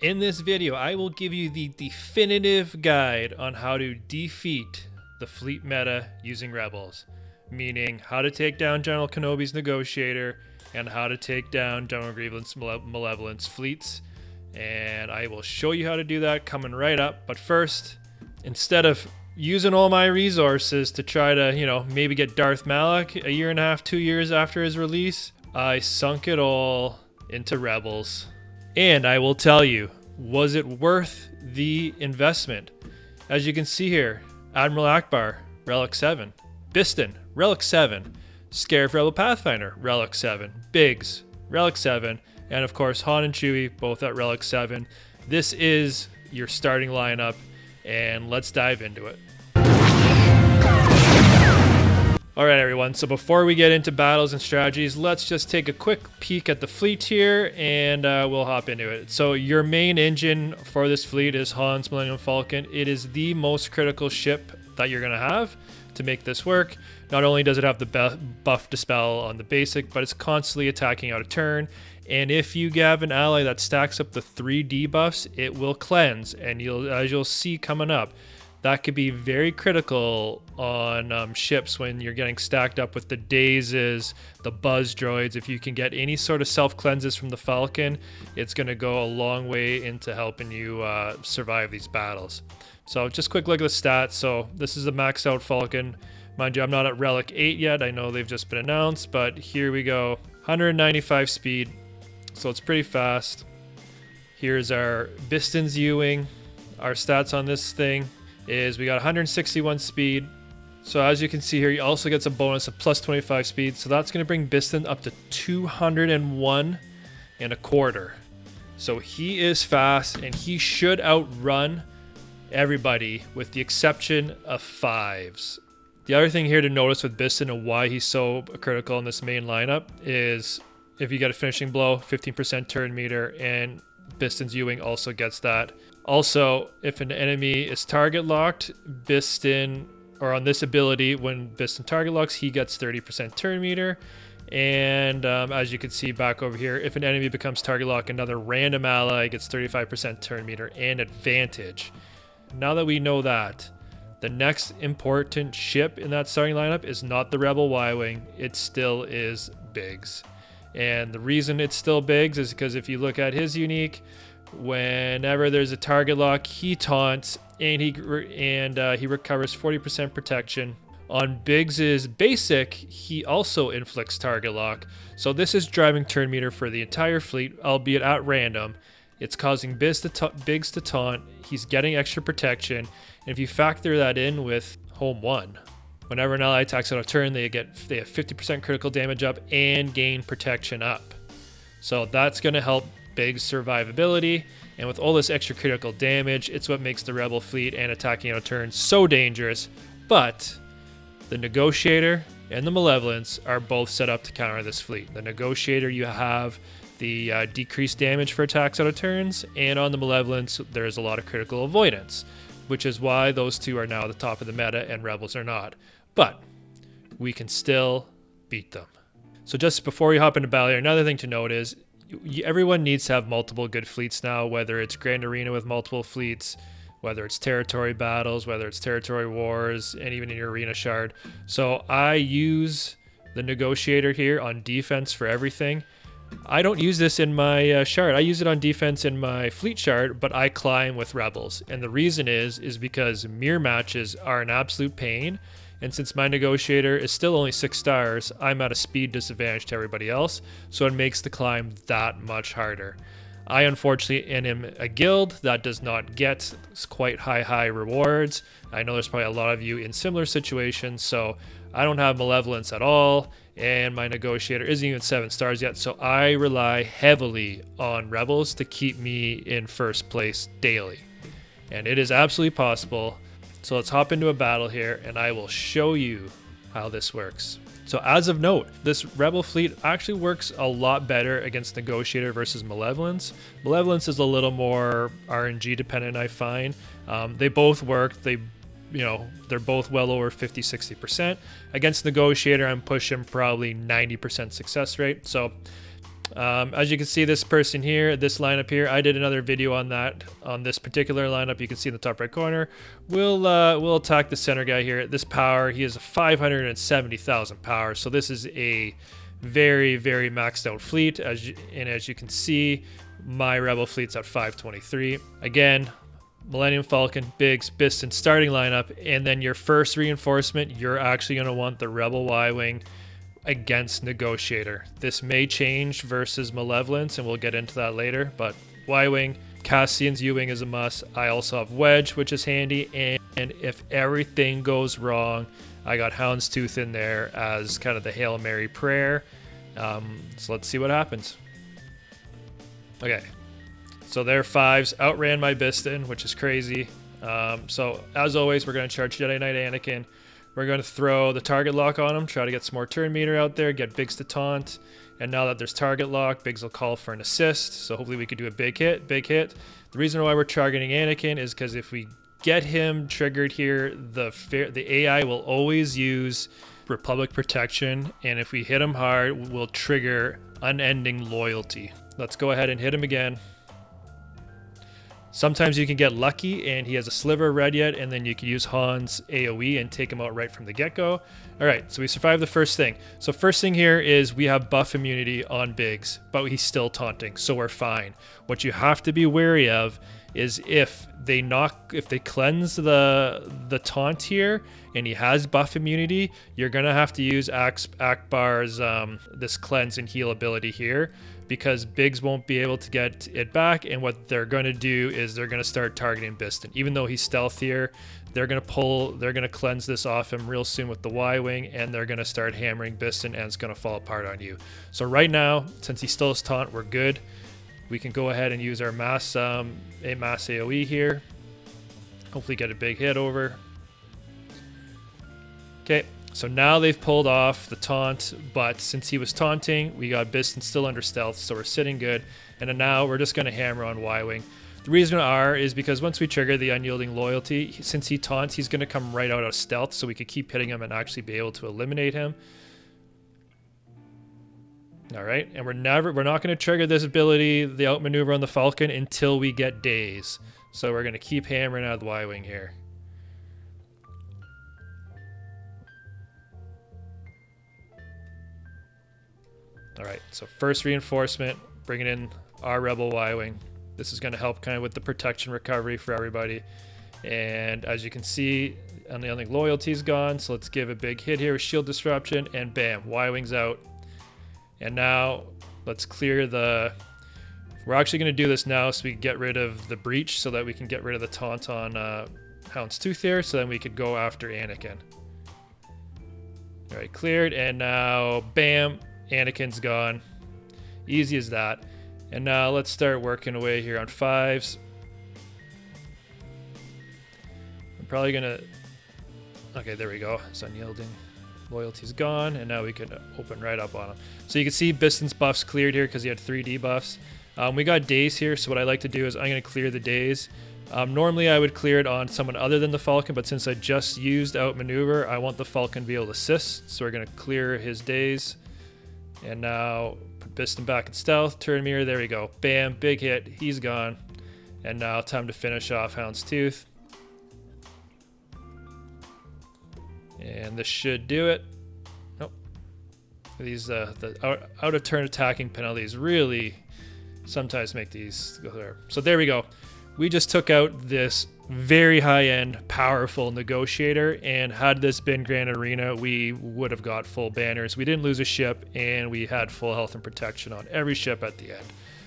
In this video, I will give you the definitive guide on how to defeat the fleet meta using Rebels, meaning how to take down General Kenobi's Negotiator and how to take down General Grievous' Malevolence fleets. And I will show you how to do that coming right up. But first, instead of using all my resources to try to, maybe get Darth Malak a year and a half, 2 years after his release, I sunk it all into Rebels. And I will tell you, was it worth the investment? As you can see here, Admiral Ackbar, Relic 7. Bistan, Relic 7. Scarif Rebel Pathfinder, Relic 7. Biggs, Relic 7. And of course, Han and Chewy, both at Relic 7. This is your starting lineup, and let's dive into it. Alright everyone, so before we get into battles and strategies, let's just take a quick peek at the fleet here, and we'll hop into it. So your main engine for this fleet is Han's Millennium Falcon. It is the most critical ship that you're going to have to make this work. Not only does it have the buff dispel on the basic, but it's constantly attacking out of turn. And if you have an ally that stacks up the 3 debuffs, it will cleanse, and as you'll see coming up, that could be very critical on ships when you're getting stacked up with the dazes, the buzz droids. If you can get any sort of self-cleanses from the Falcon, it's going to go a long way into helping you survive these battles. So just quick look at the stats. So this is a maxed out Falcon. Mind you, I'm not at Relic 8 yet. I know they've just been announced, but here we go. 195 speed, so it's pretty fast. Here's our Bistan's Ewing. Our stats on this thing is we got 161 speed. So as you can see here, he also gets a bonus of plus 25 speed. So that's going to bring Bistan up to 201 and a quarter. So he is fast, and he should outrun everybody with the exception of 5s. The other thing here to notice with Bistan and why he's so critical in this main lineup is if you get a finishing blow, 15% turn meter, and Bistan's Ewing also gets that. Also, if an enemy is target locked, Bistan, or on this ability, when Bistan target locks, he gets 30% turn meter. And as you can see back over here, if an enemy becomes target locked, another random ally gets 35% turn meter and advantage. Now that we know that, the next important ship in that starting lineup is not the Rebel Y-Wing, it still is Biggs. And the reason it's still Biggs is because if you look at his unique, whenever there's a target lock, he taunts and he recovers 40% protection. On Biggs's basic, he also inflicts target lock. So this is driving turn meter for the entire fleet, albeit at random. It's causing Biggs to taunt. He's getting extra protection. And if you factor that in with Home 1, whenever an ally attacks out of turn, they have 50% critical damage up and gain protection up. So that's going to help Biggs' survivability, and with all this extra critical damage, it's what makes the Rebel fleet and attacking out of turn so dangerous. But the Negotiator and the Malevolence are both set up to counter this fleet. The Negotiator, you have the decreased damage for attacks out of turns, and on the Malevolence, there's a lot of critical avoidance, which is why those two are now at the top of the meta and Rebels are not. But we can still beat them. So just before we hop into battle here, another thing to note is everyone needs to have multiple good fleets now, whether it's Grand Arena with multiple fleets, whether it's territory battles, whether it's territory wars, and even in your arena shard. So I use the Negotiator here on defense for everything. I don't use this in my shard. I use it on defense in my fleet shard, but I climb with Rebels. And the reason is because mirror matches are an absolute pain. And since my Negotiator is still only 6 stars, I'm at a speed disadvantage to everybody else, so it makes the climb that much harder. I unfortunately am a guild that does not get quite high rewards. I know there's probably a lot of you in similar situations, so I don't have Malevolence at all, and my Negotiator isn't even 7 stars yet, so I rely heavily on Rebels to keep me in first place daily. And it is absolutely possible. So let's hop into a battle here, and I will show you how this works. So as of note, this Rebel fleet actually works a lot better against Negotiator versus Malevolence. Malevolence is a little more RNG dependent, I find. They both work. They're both well over 50-60%. Against Negotiator, I'm pushing probably 90% success rate. So As you can see, this person here, this lineup here, I did another video on that, on this particular lineup. You can see in the top right corner. We'll attack the center guy here. This power, he has a 570,000 power. So this is a very, very maxed out fleet. As you can see, my rebel fleet's at 523. Again, Millennium, Falcon, Biggs, Bistan starting lineup, and then your first reinforcement, you're actually going to want the rebel Y-wing against Negotiator. This may change versus Malevolence, and we'll get into that later, but Y-wing, Cassian's U-wing is a must. I also have Wedge, which is handy, and if everything goes wrong, I got Hound's Tooth in there as kind of the Hail Mary prayer. So let's see what happens. Okay, so their 5s outran my Bistan, which is crazy. So as always, we're going to charge Jedi Knight Anakin. We're going to throw the target lock on him, try to get some more turn meter out there, get Biggs to taunt. And now that there's target lock, Biggs will call for an assist. So hopefully we could do a big hit. The reason why we're targeting Anakin is because if we get him triggered here, the AI will always use Republic protection. And if we hit him hard, we'll trigger unending loyalty. Let's go ahead and hit him again. Sometimes you can get lucky and he has a sliver of red yet, and then you can use Han's AoE and take him out right from the get-go. All right, so we survived the first thing. So first thing here is we have buff immunity on Biggs, but he's still taunting, so we're fine. What you have to be wary of is if they cleanse the taunt here and he has buff immunity, you're gonna have to use Ackbar's this cleanse and heal ability here, because Biggs won't be able to get it back, and what they're going to do is they're going to start targeting Bistan. Even though he's stealthier, they're going to cleanse this off him real soon with the Y-wing, and they're going to start hammering Bistan, and it's going to fall apart on you. So right now, since he still has taunt, we're good. We can go ahead and use our mass AoE here. Hopefully get a big hit over. Okay. So now they've pulled off the taunt, but since he was taunting, we got Bistan still under stealth, so we're sitting good. And then now we're just going to hammer on Y-wing. The reason R is because once we trigger the unyielding loyalty, since he taunts, he's going to come right out of stealth, so we could keep hitting him and actually be able to eliminate him. All right, and we're not going to trigger this ability, the outmaneuver on the Falcon, until we get days. So we're going to keep hammering out the Y-wing here. All right, so first reinforcement, bringing in our rebel Y-wing. This is going to help kind of with the protection recovery for everybody. And as you can see, unyielding loyalty is gone, so let's give a big hit here with shield disruption, and bam, Y-wing's out. And now let's clear we're actually going to do this now so we can get rid of the breach, so that we can get rid of the taunt on Hound's Tooth here, so then we could go after Anakin. All right, cleared, and now bam, Anakin's gone. Easy as that. And now let's start working away here on 5s. I'm probably gonna... Okay, there we go. It's unyielding. Loyalty's gone, and now we can open right up on him. So you can see Bistan's buffs cleared here because he had 3 debuffs. We got days here, so what I like to do is I'm going to clear the days. Normally I would clear it on someone other than the Falcon, but since I just used outmaneuver, I want the Falcon to be able to assist, so we're going to clear his days. And now put Bistan back in stealth, turn mirror, there we go. Bam, big hit, he's gone. And now time to finish off Hound's Tooth. And this should do it. Nope. These the out of turn attacking penalties really sometimes make these go there. So there we go. We just took out this very high-end, powerful Negotiator, and had this been Grand Arena, we would have got full banners. We didn't lose a ship, and we had full health and protection on every ship at the end.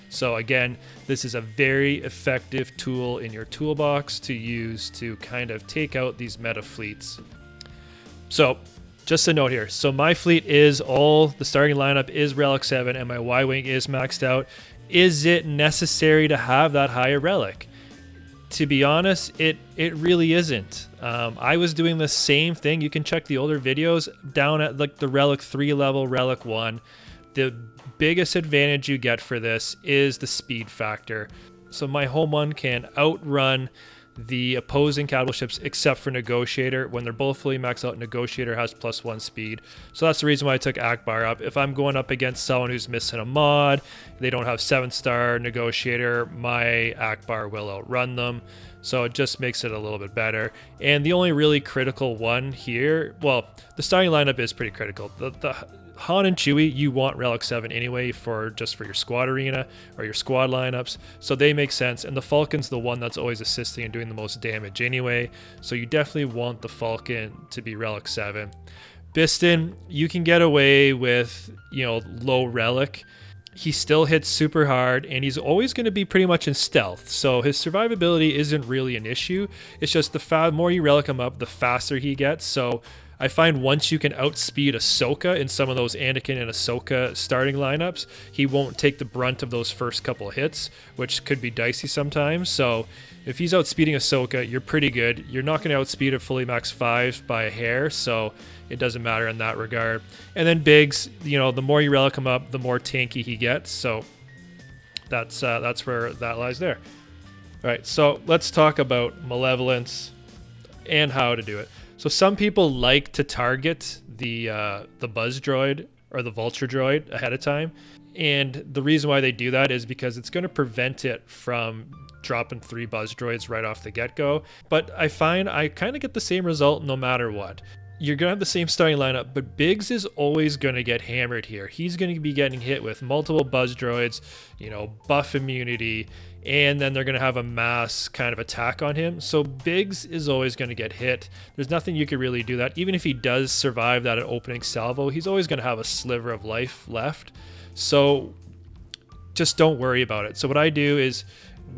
So again, this is a very effective tool in your toolbox to use to kind of take out these meta fleets. So just a note here. So my fleet is the starting lineup is Relic 7, and my Y-wing is maxed out. Is it necessary to have that higher Relic? To be honest, it really isn't. I was doing the same thing. You can check the older videos down at like the Relic 3 level, Relic 1. The biggest advantage you get for this is the speed factor. So my home one can outrun the opposing capital ships except for Negotiator. When they're both fully maxed out, Negotiator has +1 speed. So that's the reason why I took Ackbar up. If I'm going up against someone who's missing a mod, they don't have 7-star Negotiator, my Ackbar will outrun them. So it just makes it a little bit better. And the only really critical one here, well, the starting lineup is pretty critical. The Han and Chewy, you want Relic 7 anyway just for your squad arena or your squad lineups, so they make sense. And the Falcon's the one that's always assisting and doing the most damage anyway, so you definitely want the Falcon to be Relic 7. Bistan, you can get away with, low Relic. He still hits super hard, and he's always going to be pretty much in stealth, so his survivability isn't really an issue. It's just the more you Relic him up, the faster he gets. So I find once you can outspeed Ahsoka in some of those Anakin and Ahsoka starting lineups, he won't take the brunt of those first couple hits, which could be dicey sometimes. So if he's outspeeding Ahsoka, you're pretty good. You're not going to outspeed a fully max 5 by a hair, so it doesn't matter in that regard. And then Biggs, the more you Relic him up, the more tanky he gets. So that's where that lies there. All right, so let's talk about Malevolence and how to do it. So some people like to target the Buzz Droid or the Vulture Droid ahead of time. And the reason why they do that is because it's going to prevent it from dropping 3 Buzz Droids right off the get-go. But I find I kind of get the same result no matter what. You're going to have the same starting lineup, but Biggs is always going to get hammered here. He's going to be getting hit with multiple Buzz Droids, buff immunity, and then they're going to have a mass kind of attack on him. So Biggs is always going to get hit. There's nothing you could really do that. Even if he does survive that opening salvo, he's always going to have a sliver of life left. So just don't worry about it. So what I do is,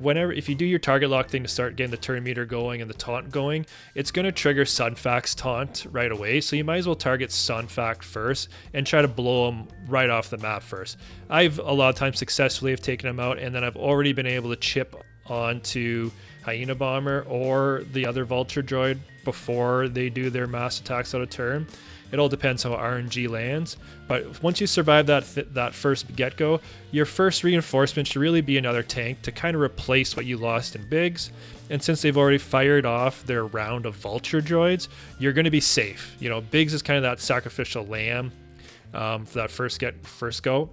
if you do your target lock thing to start getting the turn meter going and the taunt going, it's going to trigger Sunfact's taunt right away. So you might as well target Sunfact first and try to blow him right off the map first. I've a lot of times successfully have taken him out, and then I've already been able to chip onto Hyena Bomber or the other Vulture Droid before they do their mass attacks out of turn. It all depends how RNG lands, but once you survive that first get-go, your first reinforcement should really be another tank to kind of replace what you lost in Biggs. And since they've already fired off their round of Vulture Droids, you're going to be safe. Biggs is kind of that sacrificial lamb for that first go.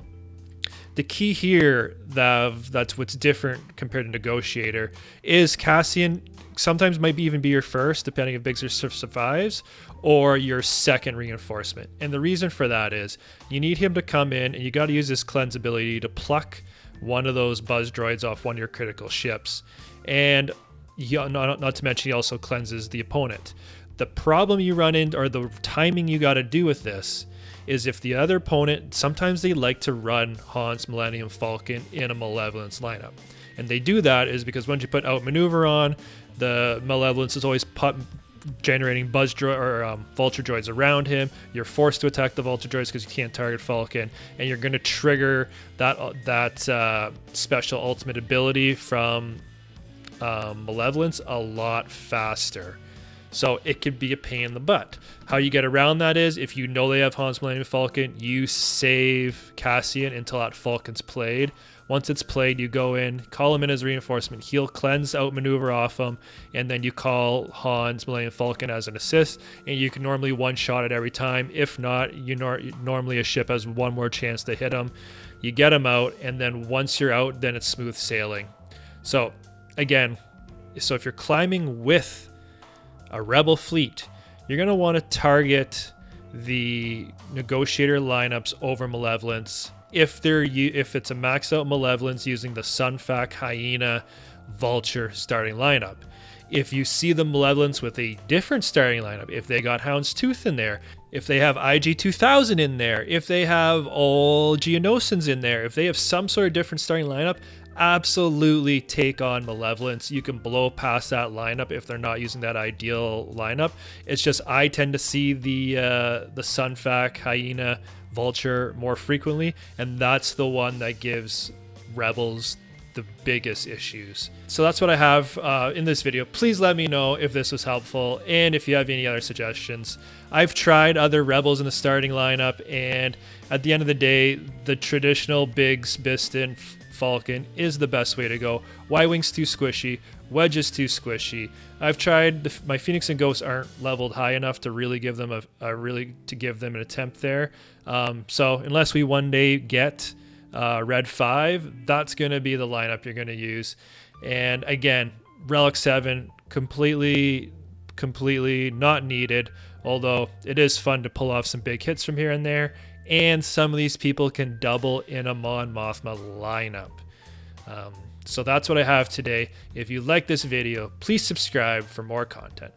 The key here, that's what's different compared to Negotiator, is Cassian sometimes might even be your first, depending if Biggs survives, or your second reinforcement. And the reason for that is you need him to come in, and you got to use this cleanse ability to pluck one of those Buzz Droids off one of your critical ships. And not to mention, he also cleanses the opponent. The problem you run into, or the timing you got to do with this, is if the other opponent, sometimes they like to run Han's Millennium Falcon in a Malevolence lineup. And they do that is because once you put outmaneuver on, the Malevolence is always generating Buzz Droid or Vulture Droids around him. You're forced to attack the Vulture Droids because you can't target Falcon, and you're going to trigger that special ultimate ability from Malevolence a lot faster. So it could be a pain in the butt. How you get around that is, if you know they have Han's Millennium Falcon, you save Cassian until that Falcon's played. Once it's played, you go in, call him in as reinforcement. He'll cleanse outmaneuver off him, and then you call Han's Millennium Falcon as an assist, and you can normally one-shot it every time. If not, normally a ship has one more chance to hit him. You get him out, and then once you're out, then it's smooth sailing. So again, if you're climbing with a Rebel fleet, you're going to want to target the Negotiator lineups over Malevolence if it's a maxed out Malevolence using the Sunfact, Hyena, Vulture starting lineup. If you see the Malevolence with a different starting lineup, if they got Hound's Tooth in there, if they have IG-2000 in there, if they have all Geonosians in there, if they have some sort of different starting lineup, absolutely take on Malevolence. You can blow past that lineup if they're not using that ideal lineup. It's just I tend to see the Sunfact, Hyena, Vulture more frequently, and that's the one that gives Rebels the biggest issues. So that's what I have in this video. Please let me know if this was helpful, and if you have any other suggestions. I've tried other Rebels in the starting lineup, and at the end of the day, the traditional Biggs, Bistan, Falcon is the best way to go. Ywing's too squishy. Wedge is too squishy. I've tried my Phoenix and Ghosts aren't leveled high enough to really give them an attempt there. So unless we one day get Red 5, that's going to be the lineup you're going to use. And again, Relic 7 completely not needed, although it is fun to pull off some big hits from here and there, and some of these people can double in a Mon Mothma lineup. So that's what I have today. If you like this video, please subscribe for more content.